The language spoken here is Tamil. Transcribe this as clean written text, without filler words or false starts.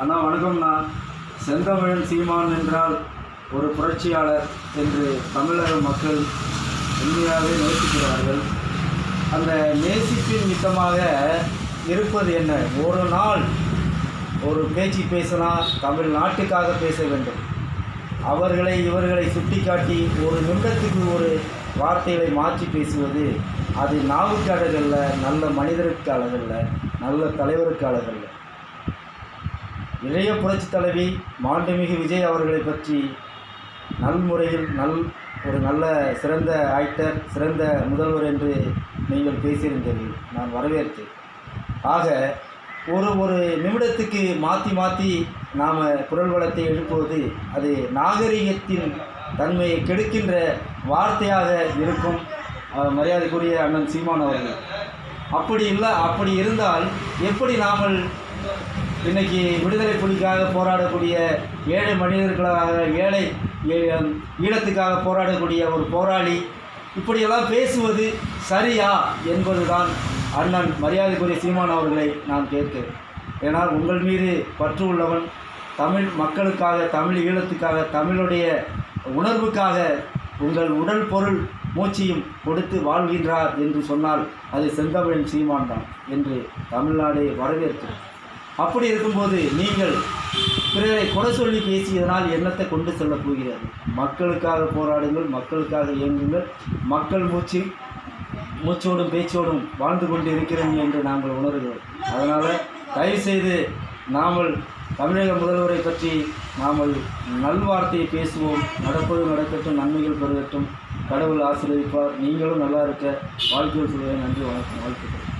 அண்ணா வணக்கம்ண்ணா. செந்தமிழன் சீமான் என்றால் ஒரு புரட்சியாளர் என்று தமிழக மக்கள் உண்மையாகவே நேசிக்கிறார்கள். அந்த நேசிப்பின் மித்தமாக இருப்பது என்ன? ஒரு நாள் ஒரு பேச்சு பேசினா தமிழ்நாட்டுக்காக பேச வேண்டும். இவர்களை சுட்டிக்காட்டி ஒரு நிமிடத்துக்கு ஒரு வார்த்தைகளை மாற்றி பேசுவது அது நாவுக்கு அழகல்ல, நல்ல மனிதருக்கு அழகல்ல, நல்ல தலைவருக்கு அழகல்ல. இளைய புரட்சி தலைவி மாண்புமிகு விஜய் அவர்களை பற்றி நல்முறையில் ஒரு நல்ல சிறந்த ஆக்டர், சிறந்த முதல்வர் என்று நீங்கள் பேசியிருந்தீர்கள். நான் வரவேற்றேன். ஆக ஒரு நிமிடத்துக்கு மாற்றி நாம் குரல் வளத்தை எழுப்புவது அது நாகரிகத்தின் தன்மையை கெடுக்கின்ற வார்த்தையாக இருக்கும். மரியாதைக்குரிய அண்ணன் சீமான் அவர்கள் அப்படி இருந்தால் எப்படி நாமல் இன்றைக்கி விடுதலை புலிக்காக போராடக்கூடிய ஏழை மனிதர்களாக, ஈழத்துக்காக போராடக்கூடிய ஒரு போராளி இப்படியெல்லாம் பேசுவது சரியா என்பதுதான் அண்ணன் மரியாதைக்குரிய சீமான் அவர்களை நான் கேட்கிறேன். ஏனால் உங்கள் மீது பற்று உள்ளவன், தமிழ் மக்களுக்காக, தமிழ் ஈழத்துக்காக, தமிழுடைய உணர்வுக்காக உங்கள் உடல் பொருள் மூச்சையும் கொடுத்து வாழ்கின்றார் என்று சொன்னால் அது செந்தமிழன் சீமான் தான் என்று தமிழ்நாடு வரவேற்கிறது. அப்படி இருக்கும்போது நீங்கள் பிறரை குறை சொல்லி பேசியதனால் என்னத்தை கொண்டு செல்லப் போகிறது? மக்களுக்காக போராடுங்கள், மக்களுக்காக இயங்குங்கள். மக்கள் மூச்சோடும் பேச்சோடும் வாழ்ந்து கொண்டு இருக்கிறோம் என்று நாங்கள் உணர்கிறோம். அதனால் தயவுசெய்து நாமல் தமிழக முதல்வரை பற்றி நாமல் நல்வார்த்தையை பேசுவோம். நடப்பது நடக்கட்டும், நன்மைகள் பெருகட்டும், கடவுள் ஆசீர்வதிப்பார். நீங்களும் நல்லா இருக்க வாழ்க்கையில் சொல்லுவேன். நன்றி, வணக்கம், வாழ்த்துக்கள்.